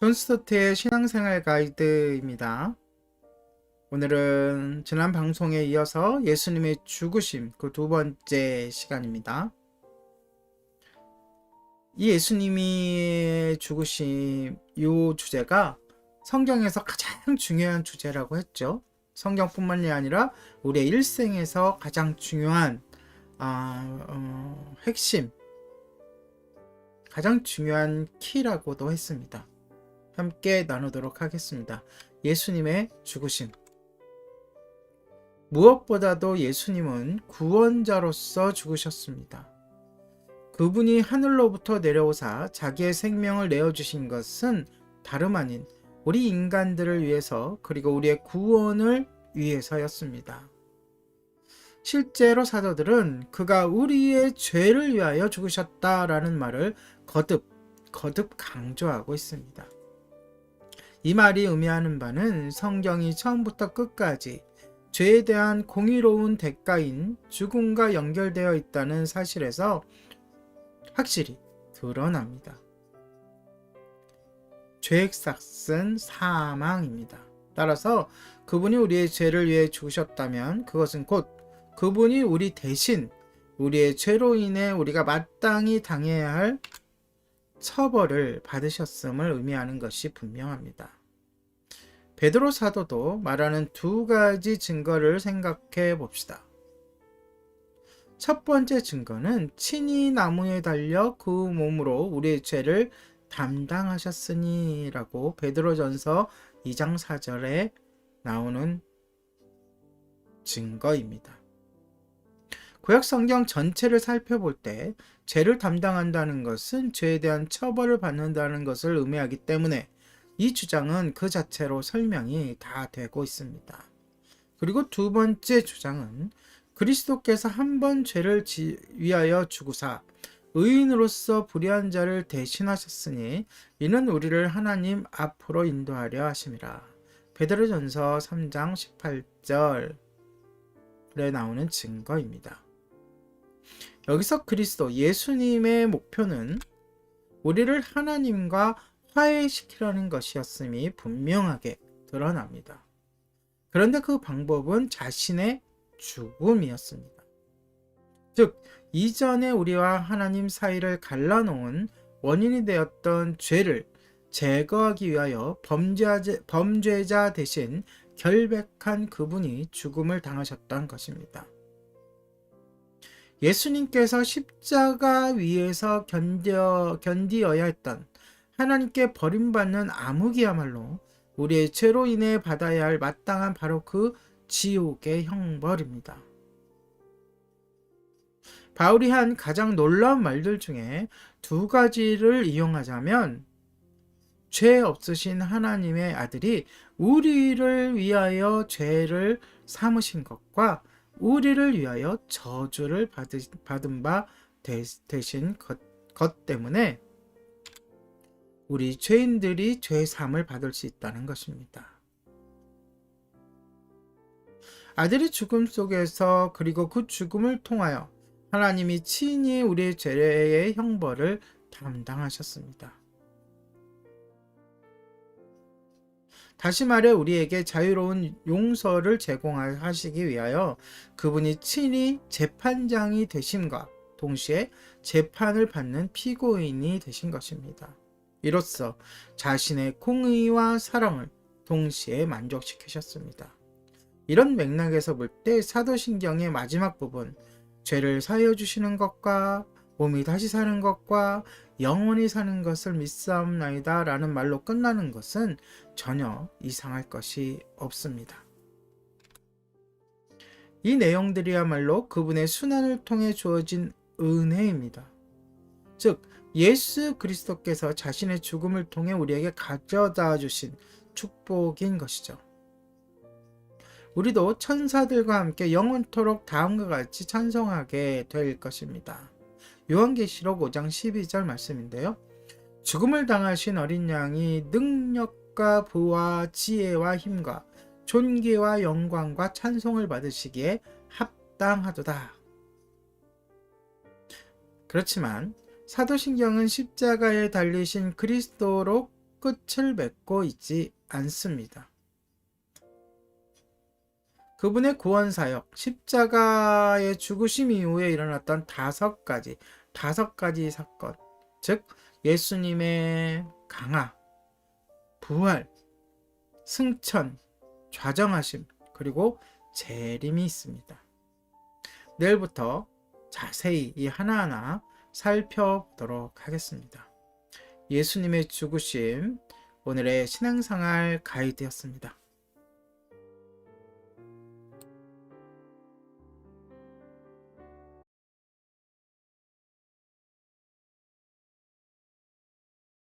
존 스토트의 신앙생활 가이드입니다. 오늘은 지난 방송에 이어서 예수님의 죽으심 그 두 번째 시간입니다. 이 예수님의 죽으심 이 주제가 성경에서 가장 중요한 주제라고 했죠. 성경뿐만이 아니라 우리의 일생에서 가장 중요한 핵심, 가장 중요한 키라고도 했습니다. 함께 나누도록 하겠습니다. 예수님의 죽으심. 무엇보다도 예수님은 구원자로서 죽으셨습니다. 그분이 하늘로부터 내려오사 자기의 생명을 내어주신 것은 다름 아닌 우리 인간들을 위해서, 그리고 우리의 구원을 위해서였습니다. 실제로 사도들은 그가 우리의 죄를 위하여 죽으셨다라는 말을 거듭 강조하고 있습니다. 이 말이 의미하는 바는 성경이 처음부터 끝까지 죄에 대한 공의로운 대가인 죽음과 연결되어 있다는 사실에서 확실히 드러납니다. 죄의 삭은 사망입니다. 따라서 그분이 우리의 죄를 위해 죽으셨다면 그것은 곧 그분이 우리 대신 우리의 죄로 인해 우리가 마땅히 당해야 할 처벌을 받으셨음을 의미하는 것이 분명합니다. 베드로 사도도 말하는 두 가지 증거를 생각해 봅시다. 첫 번째 증거는 친히 나무에 달려 그 몸으로 우리의 죄를 담당하셨으니 라고 베드로전서 2장 4절에 나오는 증거입니다. 구약 성경 전체를 살펴볼 때 죄를 담당한다는 것은 죄에 대한 처벌을 받는다는 것을 의미하기 때문에 이 주장은 그 자체로 설명이 다 되고 있습니다. 그리고 두 번째 주장은 그리스도께서 한 번 죄를 위하여 죽으사 의인으로서 불의한 자를 대신하셨으니 이는 우리를 하나님 앞으로 인도하려 하심이라. 베드로전서 3장 18절에 나오는 증거입니다. 여기서 그리스도 예수님의 목표는 우리를 하나님과 화해시키려는 것이었음이 분명하게 드러납니다. 그런데 그 방법은 자신의 죽음이었습니다. 즉, 이전에 우리와 하나님 사이를 갈라놓은 원인이 되었던 죄를 제거하기 위하여 범죄자 대신 결백한 그분이 죽음을 당하셨던 것입니다. 예수님께서 십자가 위에서 견디어야 했던 하나님께 버림받는 암흑이야말로 우리의 죄로 인해 받아야 할 마땅한 바로 그 지옥의 형벌입니다. 바울이 한 가장 놀라운 말들 중에 두 가지를 이용하자면 죄 없으신 하나님의 아들이 우리를 위하여 죄를 삼으신 것과 우리를 위하여 저주를 받은 바 되신 것 때문에 우리 죄인들이 죄사함을 받을 수 있다는 것입니다. 아들의 죽음 속에서, 그리고 그 죽음을 통하여 하나님이 친히 우리의 죄의 형벌을 담당하셨습니다. 다시 말해 우리에게 자유로운 용서를 제공하시기 위하여 그분이 친히 재판장이 되심과 동시에 재판을 받는 피고인이 되신 것입니다. 이로써 자신의 공의와 사랑을 동시에 만족시키셨습니다. 이런 맥락에서 볼 때 사도신경의 마지막 부분, 죄를 사하여 주시는 것과 몸이 다시 사는 것과 영원히 사는 것을 믿사옵나이다 라는 말로 끝나는 것은 전혀 이상할 것이 없습니다. 이 내용들이야말로 그분의 순환을 통해 주어진 은혜입니다. 즉, 예수 그리스도께서 자신의 죽음을 통해 우리에게 가져다 주신 축복인 것이죠. 우리도 천사들과 함께 영원토록 다음과 같이 찬송하게 될 것입니다. 요한계시록 5장 12절 말씀인데요. 죽음을 당하신 어린 양이 능력과 부와 지혜와 힘과 존귀와 영광과 찬송을 받으시기에 합당하도다. 그렇지만 사도신경은 십자가에 달리신 그리스도로 끝을 맺고 있지 않습니다. 그분의 구원 사역, 십자가의 죽으심 이후에 일어났던 다섯 가지 사건, 즉 예수님의 강화, 부활, 승천, 좌정하심, 그리고 재림이 있습니다. 내일부터 자세히 이 하나하나 살펴보도록 하겠습니다. 예수님의 죽으심, 오늘의 신앙생활 가이드였습니다.